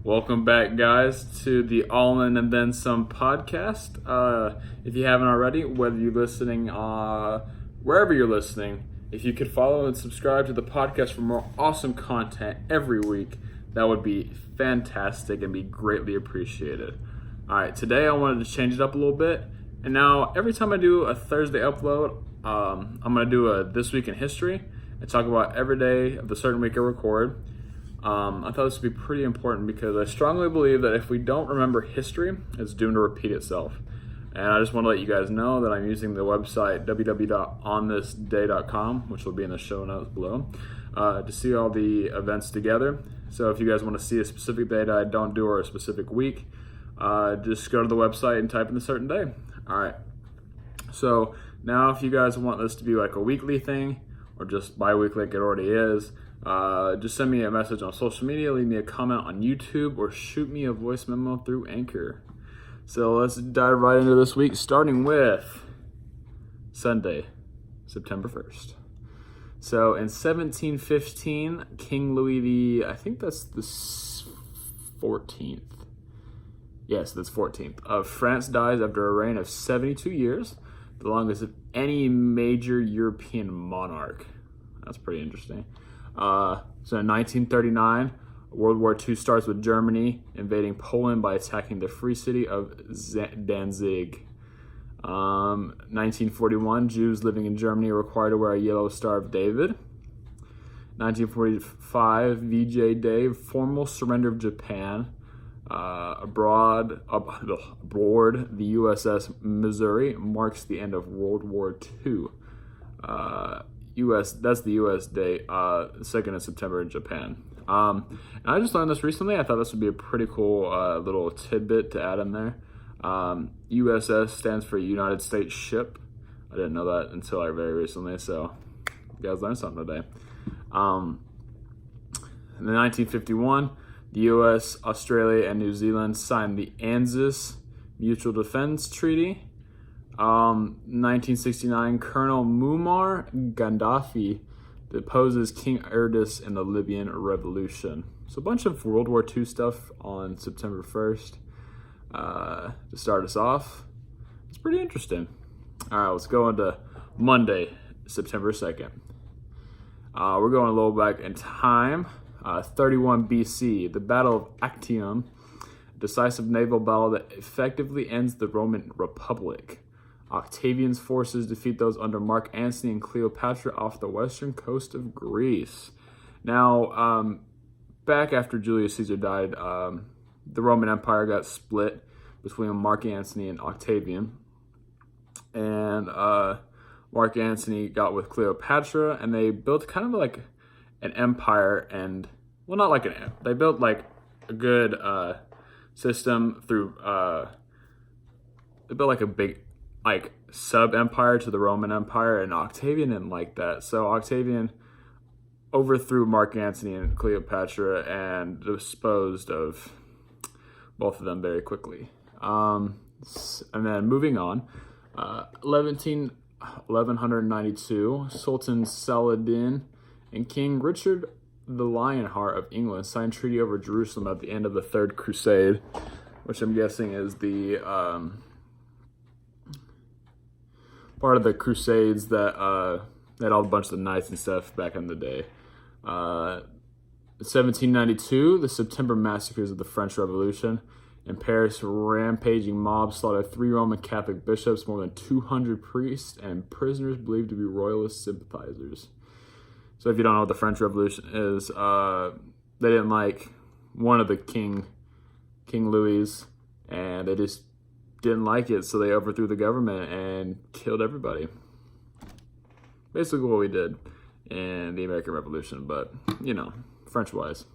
Welcome back, guys, to the All In and Then Some podcast. If you haven't already, whether you're listening wherever you're listening, if you could follow and subscribe to the podcast for more awesome content every week, that would be fantastic and be greatly appreciated. All right, today I wanted to change it up a little bit. And now every time I do a Thursday upload, I'm going to do a This Week in History and talk about every day of the certain week I record. I thought this would be pretty important because I strongly believe that if we don't remember history, it's doomed to repeat itself. And I just want to let you guys know that I'm using the website www.onthisday.com, which will be in the show notes below, to see all the events together. So if you guys want to see a specific day that I don't do or a specific week, just go to the website and type in a certain day. All right. So now if you guys want this to be like a weekly thing or just bi-weekly like it already is, just send me a message on social media, leave me a comment on YouTube, or shoot me a voice memo through Anchor. So let's dive right into this week, starting with Sunday, September 1st. So in 1715, King Louis I think that's the 14th. Yes, that's 14th. Of France dies after a reign of 72 years, the longest of any major European monarch. That's pretty interesting. So in 1939, World War II starts with Germany invading Poland by attacking the free city of Danzig. 1941, Jews living in Germany are required to wear a yellow Star of David. 1945, VJ Day, formal surrender of Japan. Aboard the USS Missouri marks the end of World War II. That's the U.S. day, 2nd of September in Japan. And I just learned this recently. I thought this would be a pretty cool little tidbit to add in there. USS stands for United States Ship. I didn't know that until very recently, so you guys learned something today. In 1951, the U.S., Australia, and New Zealand signed the ANZUS Mutual Defense Treaty. 1969, Colonel Muammar Gaddafi deposes King Erdogan in the Libyan Revolution. So a bunch of World War II stuff on September 1st to start us off. It's pretty interesting. All right, let's go into Monday, September 2nd. We're going a little back in time. 31 BC, the Battle of Actium, a decisive naval battle that effectively ends the Roman Republic. Octavian's forces defeat those under Mark Antony and Cleopatra off the western coast of Greece. Now, back after Julius Caesar died, the Roman Empire got split between Mark Antony and Octavian. And Mark Antony got with Cleopatra, and they built kind of like an empire, and, well, not like they built like a good system through, they built like a big, like, sub-empire to the Roman Empire, and Octavian didn't like that. So Octavian overthrew Mark Antony and Cleopatra and disposed of both of them very quickly. And then moving on, 1192, Sultan Saladin and King Richard the Lionheart of England signed treaty over Jerusalem at the end of the Third Crusade, which I'm guessing is the part of the Crusades that had all a bunch of the knights and stuff back in the day. 1792, the September massacres of the French Revolution. In Paris, rampaging mobs slaughtered 3 Roman Catholic bishops, more than 200 priests, and prisoners believed to be royalist sympathizers. So if you don't know what the French Revolution is, they didn't like one of the King Louis, and they just didn't like it, so they overthrew the government and killed everybody. Basically what we did in the American Revolution, but, French-wise.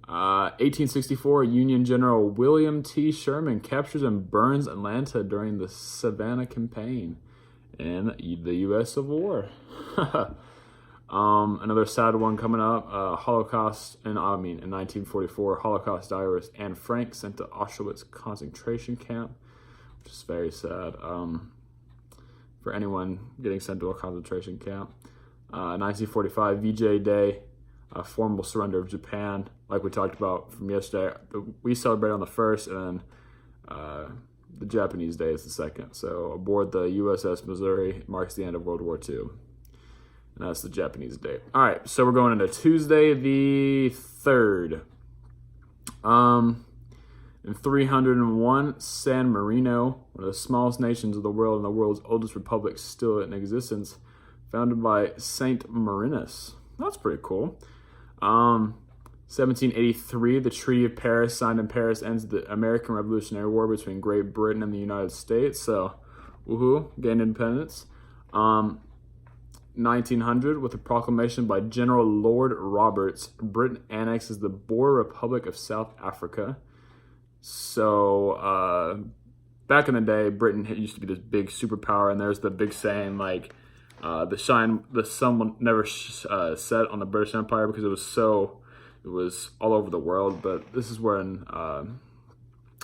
1864, Union General William T. Sherman captures and burns Atlanta during the Savannah Campaign in the U.S. Civil War. Another sad one coming up, Holocaust, in 1944, Holocaust diarist Anne Frank sent to Auschwitz concentration camp, which is very sad for anyone getting sent to a concentration camp. 1945, VJ Day, a formal surrender of Japan. like we talked about from yesterday. We celebrate on the 1st, and then the Japanese Day is the 2nd. So aboard the USS Missouri marks the end of World War II. And that's the Japanese Day. All right, so we're going into Tuesday the 3rd. In 301, San Marino, one of the smallest nations of the world and the world's oldest republic still in existence, founded by Saint Marinus. That's pretty cool. 1783, the Treaty of Paris, signed in Paris, ends the American Revolutionary War between Great Britain and the United States. So, woohoo, gained independence. 1900, with a proclamation by General Lord Roberts, Britain annexes the Boer Republic of South Africa. So, back in the day, Britain used to be this big superpower, and there's the big saying, like, the sun will never set on the British Empire because it was all over the world. But this is when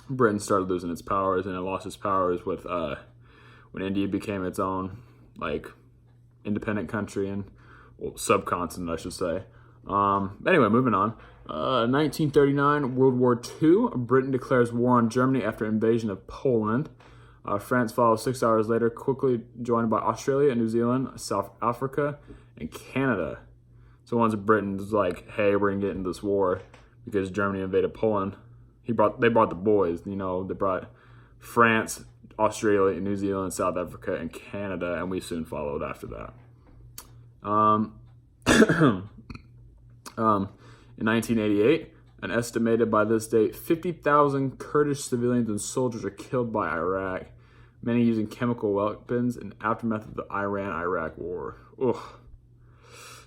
Britain started losing its powers, and it lost its powers with when India became its own, like, independent country and subcontinent, I should say. Anyway, moving on. 1939, World War II. Britain declares war on Germany after invasion of Poland. France follows 6 hours later, quickly joined by Australia, New Zealand, South Africa, and Canada. So once Britain's like, hey, we're going to get into this war because Germany invaded Poland, they brought the boys. They brought France, Australia, New Zealand, South Africa, and Canada, and we soon followed after that. In 1988, an estimated by this date 50,000 Kurdish civilians and soldiers are killed by Iraq, many using chemical weapons in aftermath of the Iran-Iraq war. Ugh,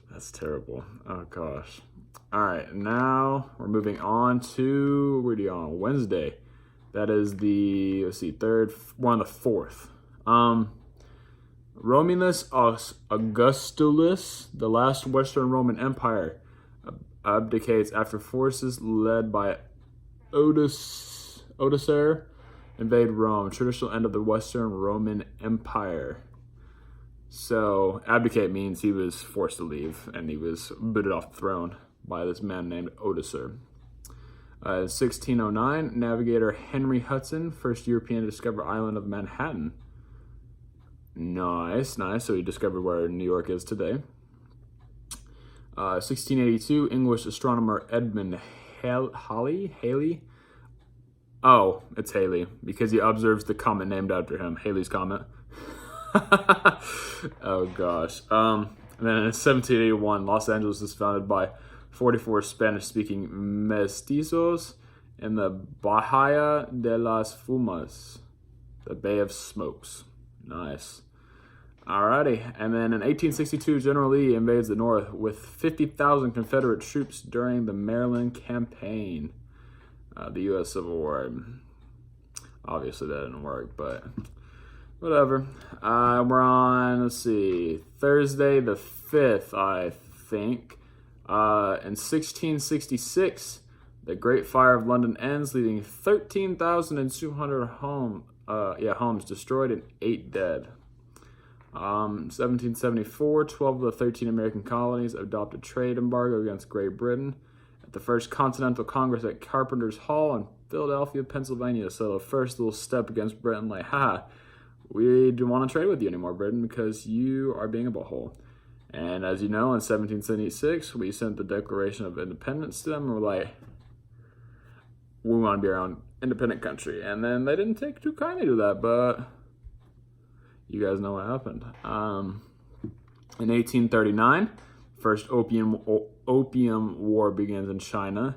that's terrible. Oh gosh. All right, now we're moving on to Wednesday. That is the third. We're on the 4th. Romulus Augustulus, the last Western Roman Empire, abdicates after forces led by Odoacer invade Rome. Traditional end of the Western Roman Empire. So abdicate means he was forced to leave, and he was booted off the throne by this man named Odoacer. 1609, navigator Henry Hudson, first European to discover island of Manhattan. Nice. So he discovered where New York is today. 1682, English astronomer Edmund Halley. Oh, it's Halley, because he observes the comet named after him, Halley's Comet. Oh, gosh. And then in 1781, Los Angeles is founded by 44 Spanish-speaking mestizos in the Bahia de las Fumas, the Bay of Smokes. Nice. Alrighty, and then in 1862, General Lee invades the North with 50,000 Confederate troops during the Maryland Campaign, the U.S. Civil War. Obviously, that didn't work, but whatever. We're on, Thursday the 5th, I think. In 1666, the Great Fire of London ends, leaving 13,200 homes destroyed and 8 dead. 1774, 12 of the 13 American colonies adopted trade embargo against Great Britain at the First Continental Congress at Carpenter's Hall in Philadelphia, Pennsylvania. So the first little step against Britain, like, we don't want to trade with you anymore, Britain, because you are being a butthole. And as you know, in 1776, we sent the Declaration of Independence to them, and we're like, we want to be our own independent country. And then they didn't take too kindly to that, but you guys know what happened. In 1839, first Opium War begins in China.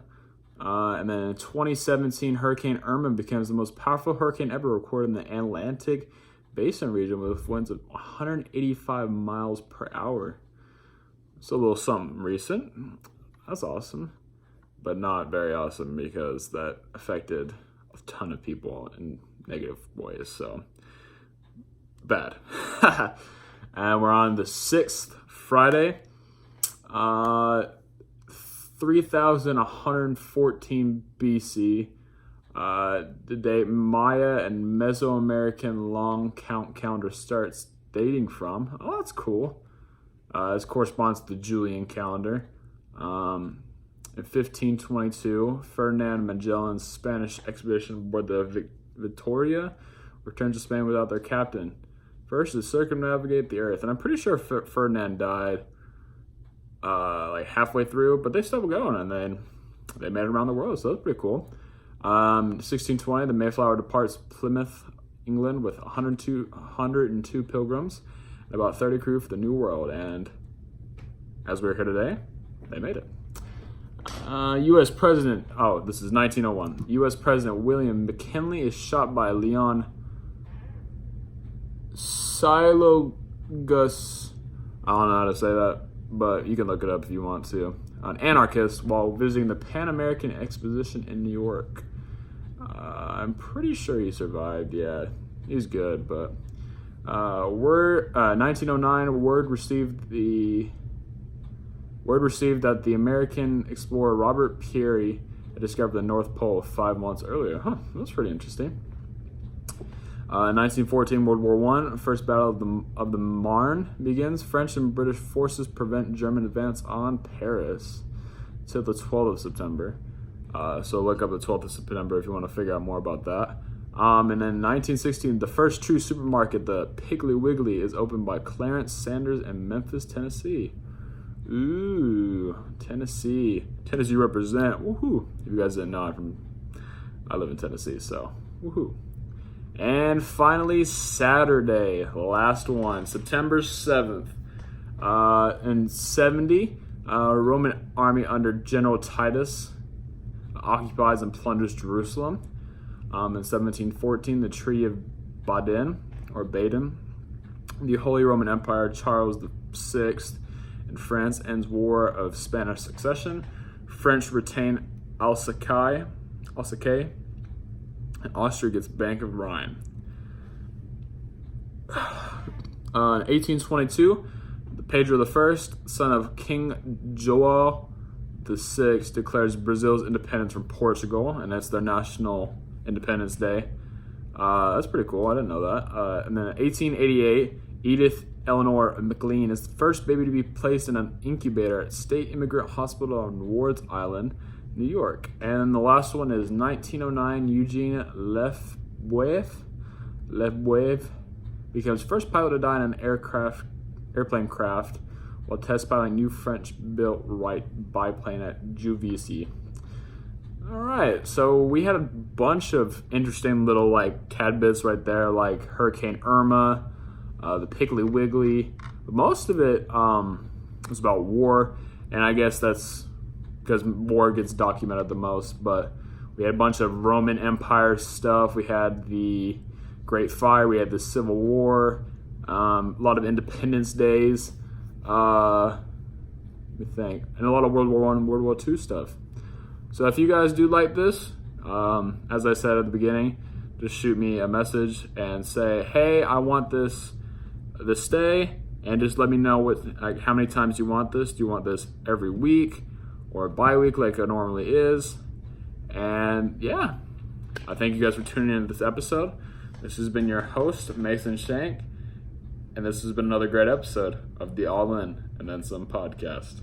And then in 2017, Hurricane Irma becomes the most powerful hurricane ever recorded in the Atlantic Basin region with winds of 185 miles per hour. So a little something recent. That's awesome. But not very awesome because that affected a ton of people in negative ways. So bad. And we're on the 6th, Friday. 3114 BC. The date Maya and Mesoamerican long count calendar starts dating from. Oh, that's cool. This corresponds to the Julian calendar. In 1522, Ferdinand Magellan's Spanish expedition aboard the Victoria returned to Spain without their captain. First to circumnavigate the earth. And I'm pretty sure Ferdinand died like halfway through, but they still going, and then they made it around the world, so that's pretty cool. 1620, the Mayflower departs Plymouth, England, with 102 pilgrims and about 30 crew for the New World, and as we're here today, they made it. U.S. President, this is 1901. U.S. President William McKinley is shot by Leon Silogus. I don't know how to say that, but you can look it up if you want to. An anarchist while visiting the Pan American Exposition in New York. I'm pretty sure he survived. Yeah, he's good, but 1909, word received that the American explorer Robert Peary had discovered the North Pole 5 months earlier. That's pretty interesting. 1914, World War I, First Battle of the Marne begins. French and British forces prevent German advance on Paris till the 12th of September. So look up the 12th of September if you want to figure out more about that. And then 1916, the first true supermarket, the Piggly Wiggly, is opened by Clarence Sanders in Memphis, Tennessee. Ooh, Tennessee. Tennessee represent. Woohoo. If you guys didn't know, I live in Tennessee, so woohoo. And finally, Saturday, the last one, September 7th. In 70, Roman army under General Titus occupies and plunders Jerusalem. In 1714, the Treaty of Badin, the Holy Roman Empire, Charles VI, in France ends War of Spanish Succession. French retain Alsace, and Austria gets Bank of Rhine. In 1822, Pedro I, son of King João VI, declares Brazil's independence from Portugal, and that's their national Independence Day. That's pretty cool. I didn't know that. And then 1888, Edith Eleanor McLean is the first baby to be placed in an incubator at State Immigrant Hospital on Ward's Island, New York. And the last one is 1909, Eugene Lefebvre becomes first pilot to die in an airplane craft while test piloting new French-built Wright biplane at Juvisy. All right, so we had a bunch of interesting little tidbits right there, like Hurricane Irma, the Piggly Wiggly. But most of it was about war, and I guess that's because war gets documented the most. But we had a bunch of Roman Empire stuff. We had the Great Fire. We had the Civil War. A lot of Independence Days. Let me think, and a lot of World War I and World War II stuff. So if you guys do like this, as I said at the beginning, just shoot me a message and say, hey, I want this day, and just let me know how many times you want this. Do you want this every week or bi-week like it normally is? And yeah, I thank you guys for tuning in to this episode. This has been your host, Mason Shank, and this has been another great episode of the All In and Then Some podcast.